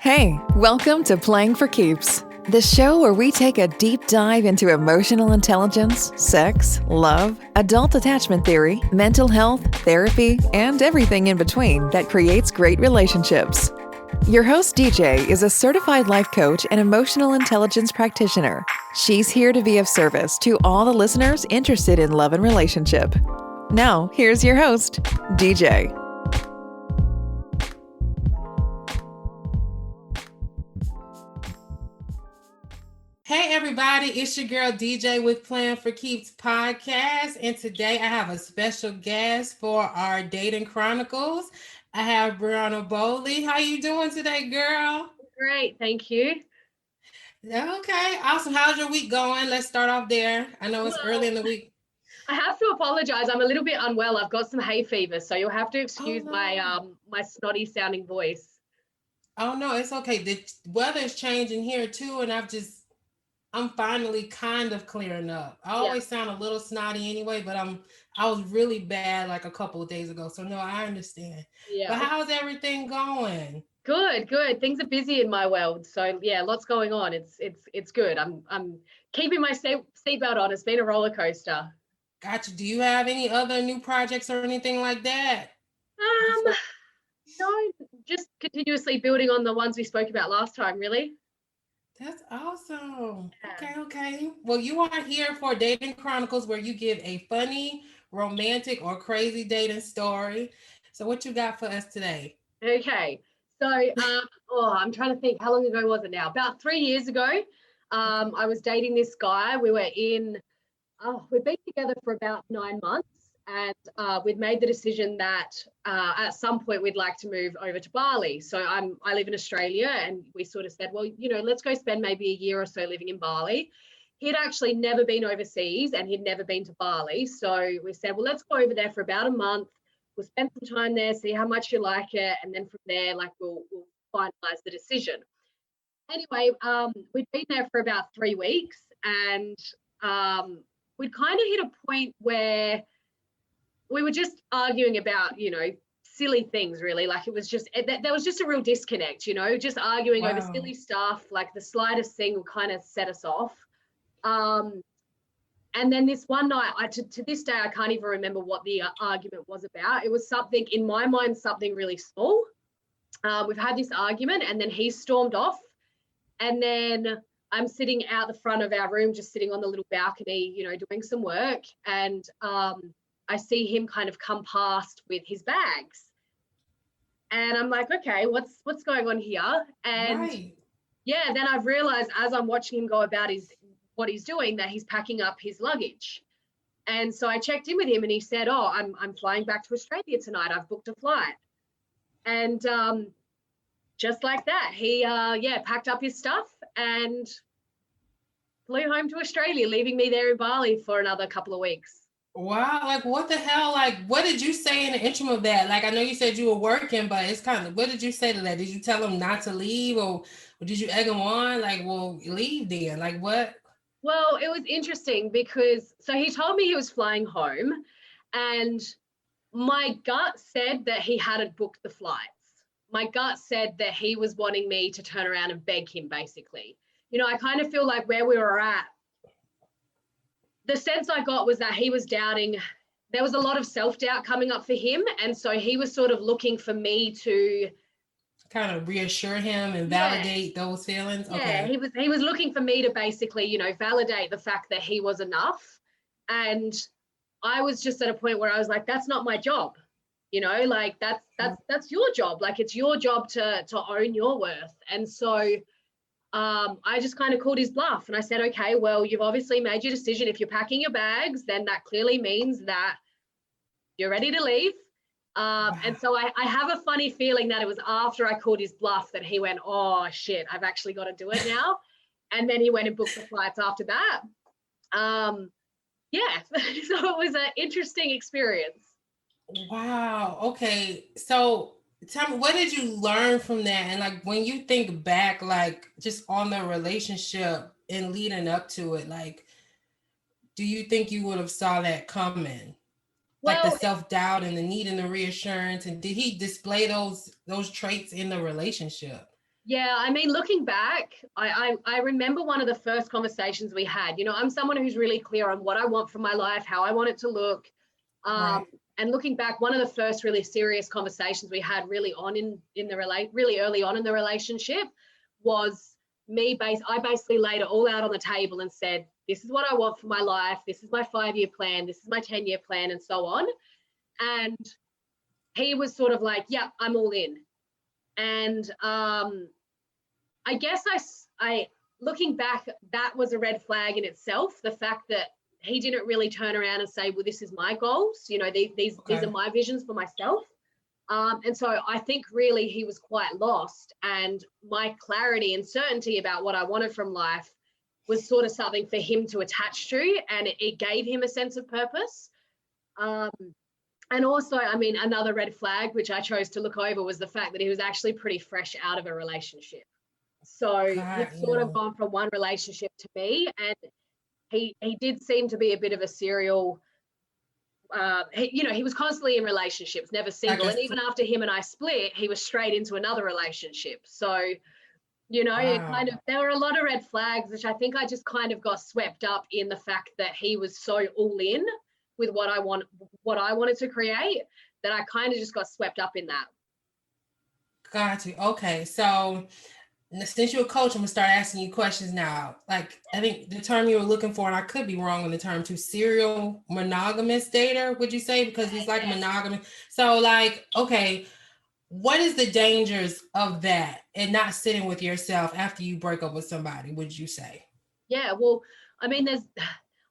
Hey, welcome to Playing for Keeps, the show where we take a deep dive into emotional intelligence, sex, love, adult attachment theory, mental health, therapy, and everything in between that creates great relationships. Your host, DJ, is a certified life coach and emotional intelligence practitioner. She's here to be of service to all the listeners interested in love and relationship. Now, here's your host, DJ. Hey everybody, it's your girl DJ with Playing for Keeps podcast, and today I have a special guest for our Dating Chronicles. I have Briana Bowley. How you doing today, girl? Great, thank you. Okay, awesome. How's your week going? Let's start off there. I know it's early in the week. I have to apologize. I'm a little bit unwell. I've got some hay fever, so you'll have to excuse no. my snotty sounding voice. Oh no, it's okay. The weather is changing here too, and I'm finally kind of clearing up. I always sound a little snotty anyway, but I was really bad like a couple of days ago. So no, I understand. Yeah. But how's everything going? Good. Things are busy in my world. So yeah, lots going on. It's good. I'm keeping my seatbelt on. It's been a roller coaster. Gotcha. Do you have any other new projects or anything like that? No, just continuously building on the ones we spoke about last time, really. That's awesome. Yeah. Okay. Well, you are here for Dating Chronicles, where you give a funny, romantic, or crazy dating story. So what you got for us today? Okay. So, I'm trying to think, how long ago was it now? About 3 years ago, I was dating this guy. We've been together for about 9 months. And we'd made the decision that at some point we'd like to move over to Bali. So I live in Australia, and we sort of said, well, let's go spend maybe a year or so living in Bali. He'd actually never been overseas, and he'd never been to Bali. So we said, well, let's go over there for about a month. We'll spend some time there, see how much you like it, and then from there, we'll finalize the decision. Anyway, we'd been there for about 3 weeks, and we'd kind of hit a point where we were just arguing about, silly things, really. There was just a real disconnect, just arguing over silly stuff. Like the slightest thing will kind of set us off. And then this one night, to this day, I can't even remember what the argument was about. It was something, in my mind, something really small. We've had this argument, and then he stormed off. And then I'm sitting out the front of our room, just sitting on the little balcony, doing some work. And I see him kind of come past with his bags. And I'm like, okay, what's going on here? And then I've realized as I'm watching him go about what he's doing, that he's packing up his luggage. And so I checked in with him, and he said, oh, I'm flying back to Australia tonight. I've booked a flight. And just like that, he packed up his stuff and flew home to Australia, leaving me there in Bali for another couple of weeks. Wow, what the hell? What did you say in the interim of that? I know you said you were working, but it's kind of, what did you say to that? Did you tell him not to leave, or did you egg him on? Well, leave then. What? Well, it was interesting because, so he told me he was flying home, and my gut said that he hadn't booked the flights. My gut said that he was wanting me to turn around and beg him, basically. I kind of feel like where we were at, the sense I got was that he was doubting. There was a lot of self-doubt coming up for him. And so he was sort of looking for me to kind of reassure him and validate those feelings. Yeah, okay. He was looking for me to basically, validate the fact that he was enough. And I was just at a point where I was like, that's not my job. That's your job. It's your job to own your worth. And so I just kind of called his bluff, and I said, okay, well, you've obviously made your decision. If you're packing your bags, then that clearly means that you're ready to leave. And so I have a funny feeling that it was after I called his bluff that he went, oh shit, I've actually got to do it now. And then he went and booked the flights after that. So it was an interesting experience. Wow. Okay. So tell me, what did you learn from that? And when you think back, just on the relationship and leading up to it, do you think you would have saw that coming? The self-doubt and the need and the reassurance, and did he display those traits in the relationship? Yeah, I mean, looking back, I remember one of the first conversations we had. You know, I'm someone who's really clear on what I want from my life, how I want it to look. Right. And looking back, one of the first really serious conversations we had really really early on in the relationship was I basically laid it all out on the table and said, this is what I want for my life. This is my 5-year plan. This is my 10-year plan, and so on. And he was sort of like, yeah, I'm all in. And I guess I looking back, that was a red flag in itself. The fact that he didn't really turn around and say, well, this is my goals. You know, these are my visions for myself. And so I think really he was quite lost, and my clarity and certainty about what I wanted from life was sort of something for him to attach to, and it gave him a sense of purpose. And also, I mean, another red flag, which I chose to look over, was the fact that he was actually pretty fresh out of a relationship. So he'd sort of gone from one relationship to me, and he did seem to be a bit of a serial, he was constantly in relationships, never single. And even after him and I split, he was straight into another relationship. So, it there were a lot of red flags, which I think I just kind of got swept up in the fact that he was so all in with what I wanted to create, that I kind of just got swept up in that. Got you. Okay. So since you're a coach, I'm gonna start asking you questions now. Like, I think the term you were looking for, and I could be wrong on the term too, serial monogamous dater, would you say? Because he's like monogamous. So like, okay, what is the dangers of that and not sitting with yourself after you break up with somebody, would you say? Yeah, well, I mean,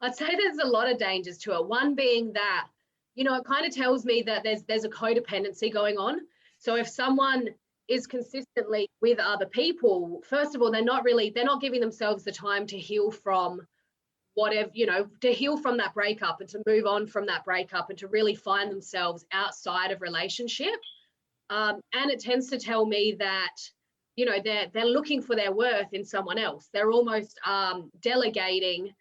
I'd say there's a lot of dangers to it. One being that, it kind of tells me that there's a codependency going on. So if someone is consistently with other people, first of all, they're not giving themselves the time to heal from whatever, to heal from that breakup and to move on from that breakup and to really find themselves outside of relationship. And it tends to tell me that, they're looking for their worth in someone else. They're almost delegating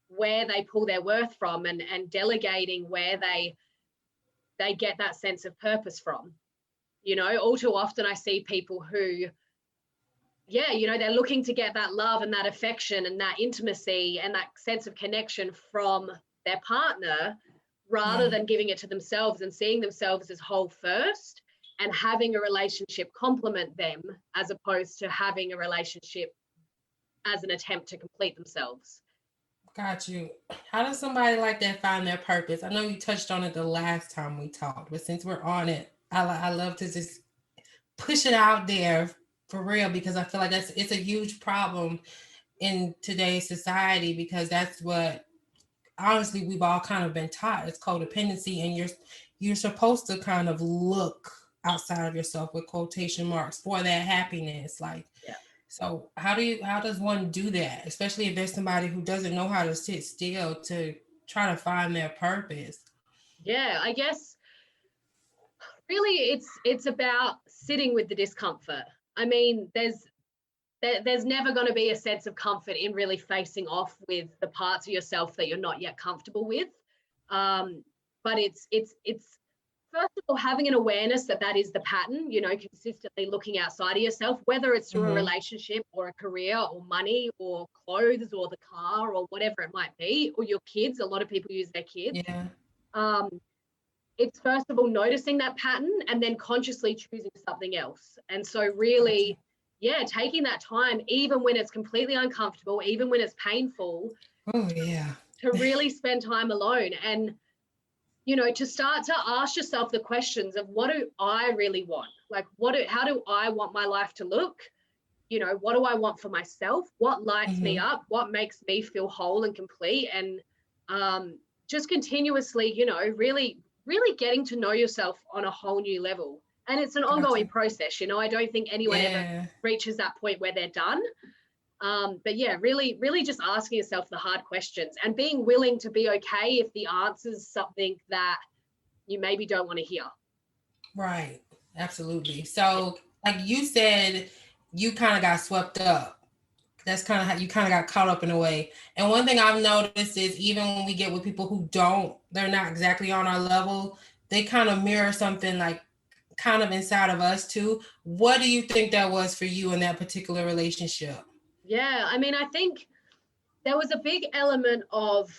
where they pull their worth from, and delegating where they get that sense of purpose from. All too often I see people who, they're looking to get that love and that affection and that intimacy and that sense of connection from their partner, rather than giving it to themselves and seeing themselves as whole first, and having a relationship complement them, as opposed to having a relationship as an attempt to complete themselves. Got you. How does somebody like that find their purpose? I know you touched on it the last time we talked, but since we're on it, I love to just push it out there for real, because I feel like it's a huge problem in today's society, because that's what honestly we've all kind of been taught. It's codependency, and you're supposed to kind of look outside of yourself with quotation marks for that happiness. Like, so how does one do that, especially if there's somebody who doesn't know how to sit still to try to find their purpose? Yeah, I guess really it's about sitting with the discomfort. I mean, there's never going to be a sense of comfort in really facing off with the parts of yourself that you're not yet comfortable with. But it's first of all having an awareness that is the pattern, consistently looking outside of yourself, whether it's through a relationship or a career or money or clothes or the car or whatever it might be, or your kids. A lot of people use their kids. It's first of all noticing that pattern and then consciously choosing something else. And so really, taking that time, even when it's completely uncomfortable, even when it's painful, to really spend time alone, and to start to ask yourself the questions of, what do I really want? Like, how do I want my life to look? What do I want for myself? What lights me up? What makes me feel whole and complete? And just continuously, really getting to know yourself on a whole new level. And it's an ongoing process. I don't think anyone ever reaches that point where they're done. But really just asking yourself the hard questions and being willing to be okay if the answer's something that you maybe don't want to hear. Right. Absolutely. So like you said, you kind of got swept up. That's kind of how you kind of got caught up in a way. And one thing I've noticed is, even when we get with people who they're not exactly on our level, they kind of mirror something like kind of inside of us too. What do you think that was for you in that particular relationship? Yeah, I mean, I think there was a big element of,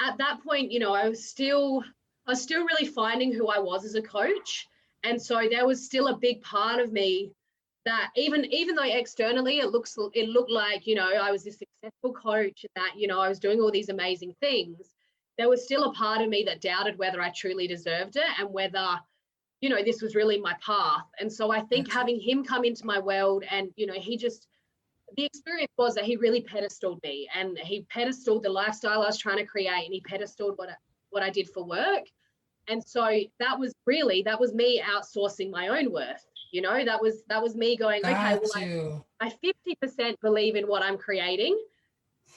at that point, you know, I was still really finding who I was as a coach. And so there was still a big part of me that even though externally it looked like, you know, I was this successful coach and that, you know, I was doing all these amazing things, there was still a part of me that doubted whether I truly deserved it and whether, you know, this was really my path. And so I think having him come into my world and, you know, the experience was that he really pedestaled me, and he pedestaled the lifestyle I was trying to create, and he pedestaled what I did for work. And so that was me outsourcing my own worth. You know, that was me going, okay, well, I 50% believe in what I'm creating.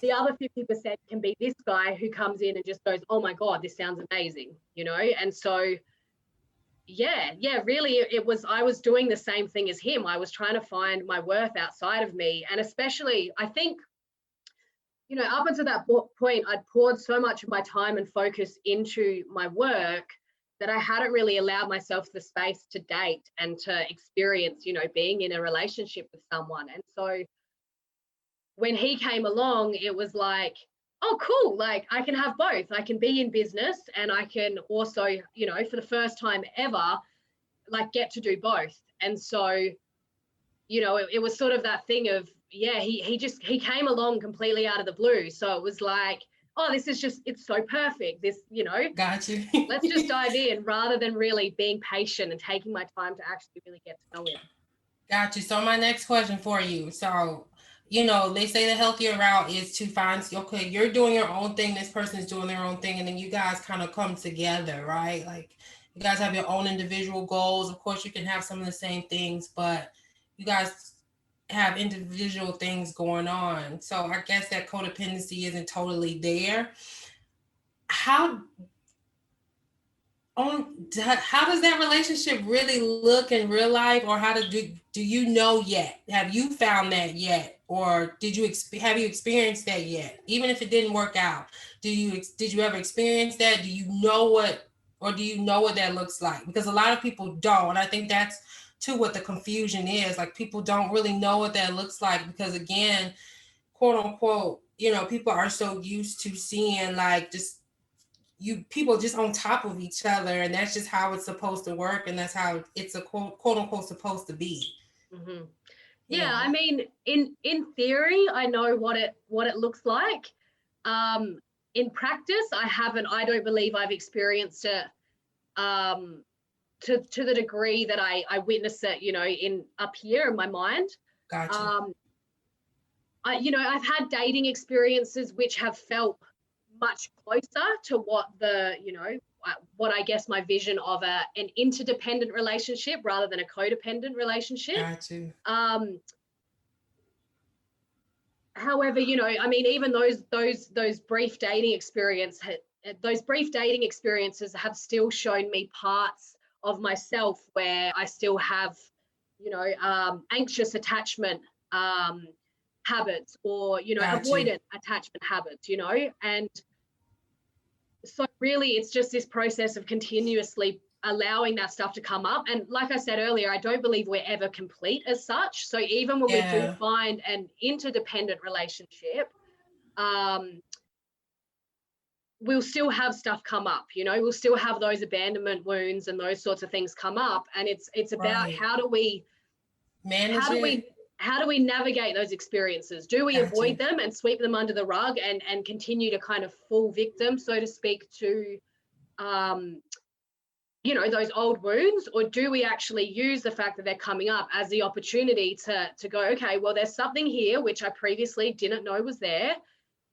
The other 50% can be this guy who comes in and just goes, oh my God, this sounds amazing, you know? And so, yeah, really I was doing the same thing as him. I was trying to find my worth outside of me. And especially, I think, you know, up until that point, I'd poured so much of my time and focus into my work that I hadn't really allowed myself the space to date and to experience, you know, being in a relationship with someone. And so when he came along, it was like, oh, cool. Like I can have both. I can be in business and I can also, you know, for the first time ever, like get to do both. And so, you know, it was sort of that thing of, yeah, he came along completely out of the blue. So it was like, oh, it's so perfect. This, you know, got you. Let's just dive in rather than really being patient and taking my time to actually really get to know him. Got you. So my next question for you. So, you know, they say the healthier route is to find, okay, you're doing your own thing, this person's doing their own thing, and then you guys kind of come together, right? Like you guys have your own individual goals. Of course, you can have some of the same things, but you guys have individual things going on. So I guess that codependency isn't totally there. How does that relationship really look in real life, or how do you know yet? Have you found that yet, or have you experienced that yet? Even if it didn't work out, did you ever experience that? Do you know what that looks like? Because a lot of people don't, and I think that's too what the confusion is. Like people don't really know what that looks like because again, quote unquote, you know, people are so used to seeing like just people just on top of each other, and that's just how it's supposed to work, and that's how it's a quote unquote supposed to be. Mm-hmm. Yeah, I mean, in theory, I know what it looks like. In practice, I don't believe I've experienced it to the degree that I witness it, you know, up here in my mind. Gotcha. I've had dating experiences which have felt much closer to what I guess my vision of an interdependent relationship rather than a codependent relationship. Gotcha. However, you know, I mean, even those brief dating experiences have still shown me parts of myself where I still have, you know, anxious attachment habits or, you know, avoidant attachment habits, you know, and so really it's just this process of continuously allowing that stuff to come up. And like I said earlier, I don't believe we're ever complete as such. So even when we do find an interdependent relationship, we'll still have stuff come up, you know, we'll still have those abandonment wounds and those sorts of things come up. And it's about how do we manage it? How do we navigate those experiences? Do we avoid them and sweep them under the rug and continue to kind of fall victim, so to speak, to, you know, those old wounds? Or do we actually use the fact that they're coming up as the opportunity to go, okay, well, there's something here which I previously didn't know was there,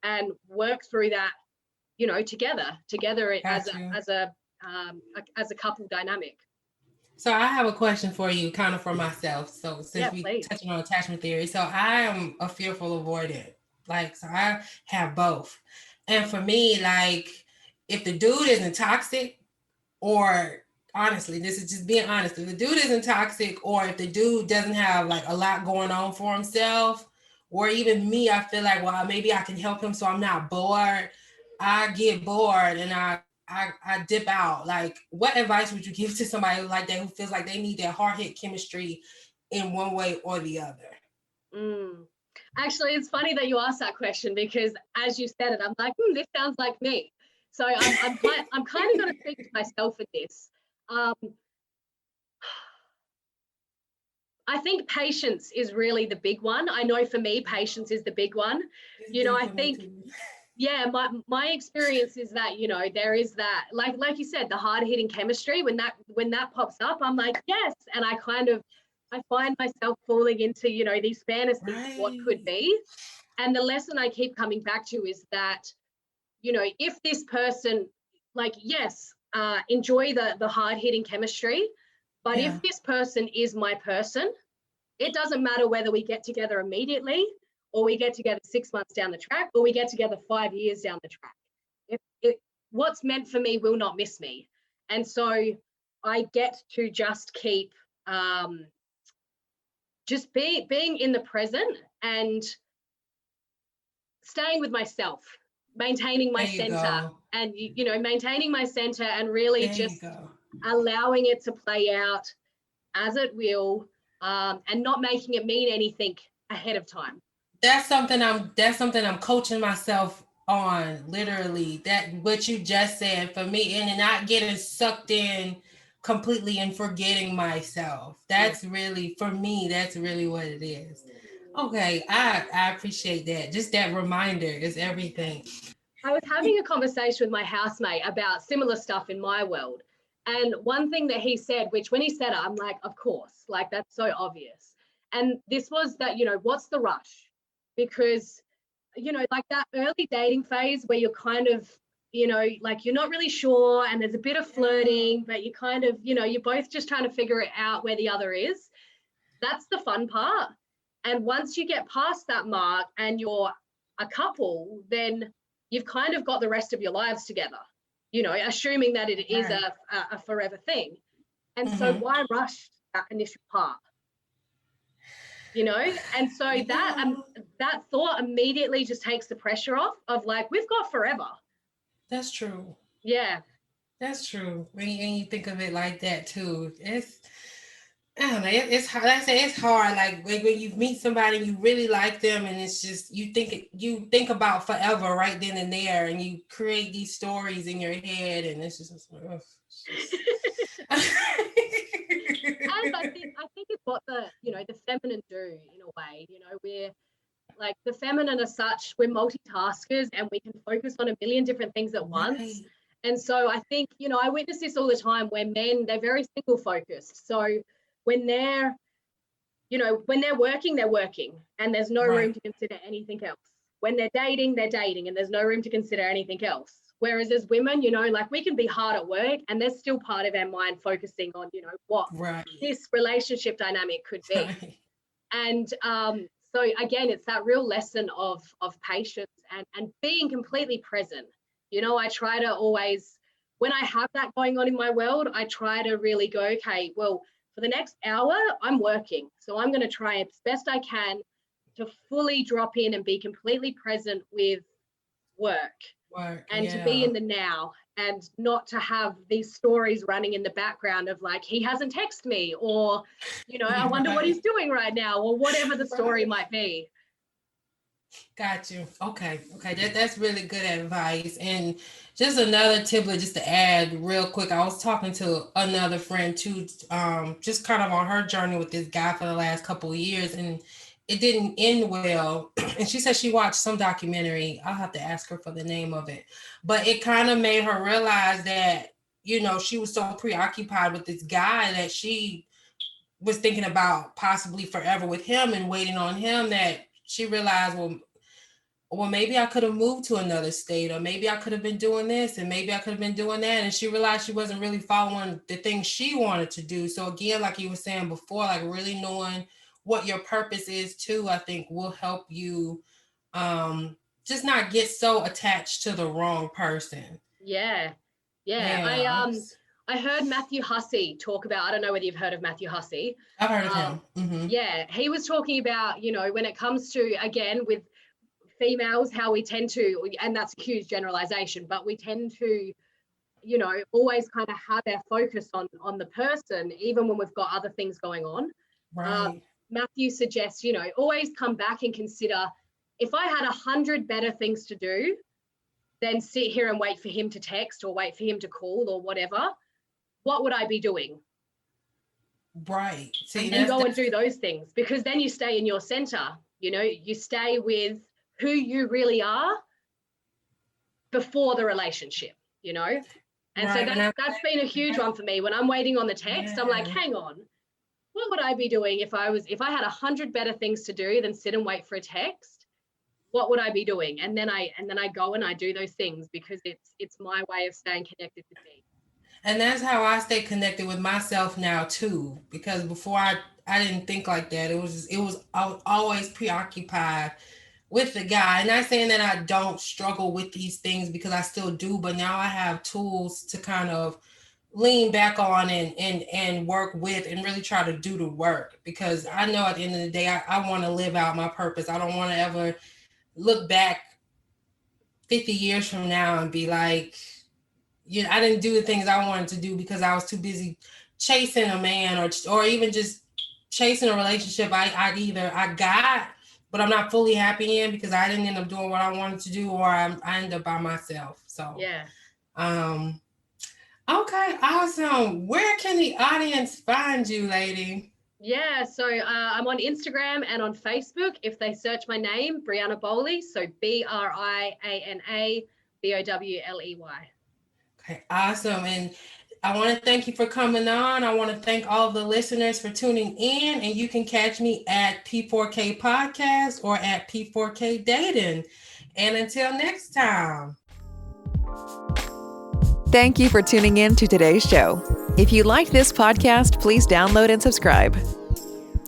and work through that, you know, together as a couple dynamic. So I have a question for you, kind of for myself. So since we touching on attachment theory, so I am a fearful avoidant. Like, so I have both. And for me, like, if the dude isn't toxic, or honestly, this is just being honest, if the dude isn't toxic, or if the dude doesn't have like a lot going on for himself, or even me, I feel like, well, maybe I can help him so I'm not bored. I get bored and I I dip out. Like, what advice would you give to somebody like that who feels like they need that hard hit chemistry in one way or the other? Actually, it's funny that you asked that question, because as you said it, I'm like, this sounds like me. So I'm kind of going to speak to myself in this. I think patience is really the big one. I know for me, patience is the big one. I think, yeah, my experience is that, there is that, like you said, the hard hitting chemistry, when that pops up, I'm like, yes. And I find myself falling into, these fantasies of what could be. And the lesson I keep coming back to is that, if this person, like, yes, enjoy the hard hitting chemistry, but if this person is my person, it doesn't matter whether we get together immediately, or we get together 6 months down the track, or we get together 5 years down the track. What's meant for me will not miss me. And so I get to just keep just being in the present and staying with myself, maintaining my center, and maintaining my center, and really just allowing it to play out as it will, and not making it mean anything ahead of time. That's something I'm coaching myself on, literally. That what you just said for me, and not getting sucked in completely and forgetting myself. That's really, for me, that's really what it is. Okay, I appreciate that. Just that reminder is everything. I was having a conversation with my housemate about similar stuff in my world. And one thing that he said, which when he said it, I'm like, of course, like, that's so obvious. And this was that, what's the rush? Because, like that early dating phase where you're kind of, like, you're not really sure, and there's a bit of flirting, but you kind of, you're both just trying to figure it out where the other is. That's the fun part. And once you get past that mark and you're a couple, then you've kind of got the rest of your lives together, assuming that it is a forever thing. And so why rush that initial part? And so that thought immediately just takes the pressure off of, like, we've got forever. That's true. Yeah. That's true. When you think of it like that too, I don't know, it's hard. Like I say, it's hard. Like when you meet somebody and you really like them, and it's just you think about forever right then and there, and you create these stories in your head, and it's just. And I think it's what the feminine do in a way. We're like, the feminine as such, we're multitaskers, and we can focus on a million different things at once. And so I think, I witness this all the time where men, they're very single focused. So when they're working, they're working, and there's no room to consider anything else. When they're dating, and there's no room to consider anything else. Whereas as women, like, we can be hard at work, and there's still part of our mind focusing on, what this relationship dynamic could be. And so again, it's that real lesson of patience and being completely present. I try to always, when I have that going on in my world, I try to really go, okay, well, for the next hour, I'm working. So I'm going to try as best I can to fully drop in and be completely present with work and to be in the now, and not to have these stories running in the background of, like, he hasn't texted me, or, I wonder what he's doing right now, or whatever the story might be. Got you. Okay. That's really good advice. And just another tidbit, just to add real quick. I was talking to another friend too, just kind of on her journey with this guy for the last couple of years, and it didn't end well. And she said she watched some documentary. I'll have to ask her for the name of it, but it kind of made her realize that, she was so preoccupied with this guy that she was thinking about possibly forever with him and waiting on him, that she realized, well, maybe I could have moved to another state, or maybe I could have been doing this, and maybe I could have been doing that. And she realized she wasn't really following the things she wanted to do. So again, like you were saying before, like really knowing what your purpose is too, I think will help you just not get so attached to the wrong person. Yeah. I heard Matthew Hussey talk about, I don't know whether you've heard of Matthew Hussey. I've heard of him. Mm-hmm. Yeah, he was talking about, when it comes to, again, with females, how we tend to, and that's a huge generalization, but we tend to always kind of have our focus on the person, even when we've got other things going on. Right. Matthew suggests, always come back and consider, if I had 100 better things to do than sit here and wait for him to text or wait for him to call or whatever, what would I be doing? Right. See, and then go and do those things, because then you stay in your center, you stay with who you really are before the relationship, And right. So that's been a huge one for me. When I'm waiting on the text, I'm like, hang on, what would I be doing if I had 100 better things to do than sit and wait for a text? What would I be doing? And then I go and I do those things, because it's my way of staying connected with me. And that's how I stay connected with myself now too, because before I didn't think like that. I was always preoccupied with the guy. And not saying that I don't struggle with these things, because I still do, but now I have tools to kind of lean back on and work with and really try to do the work, because I know at the end of the day, I want to live out my purpose. I don't want to ever look back 50 years from now and be like, I didn't do the things I wanted to do because I was too busy chasing a man or even just chasing a relationship I got, but I'm not fully happy in, because I didn't end up doing what I wanted to do, or I ended up by myself. So yeah. Okay, awesome. Where can the audience find you, lady? Yeah, so I'm on Instagram and on Facebook. If they search my name, Briana Bowley, so BrianaBowley. Okay, awesome. And I want to thank you for coming on. I want to thank all of the listeners for tuning in. And you can catch me at P4K Podcast or at P4K Dating. And until next time. Thank you for tuning in to today's show. If you liked this podcast, please download and subscribe.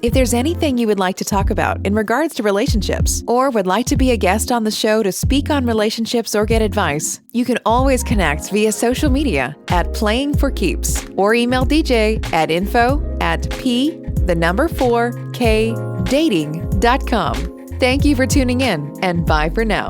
If there's anything you would like to talk about in regards to relationships, or would like to be a guest on the show to speak on relationships or get advice, you can always connect via social media at Playing for Keeps, or email DJ at info@p4kdating.com. Thank you for tuning in, and bye for now.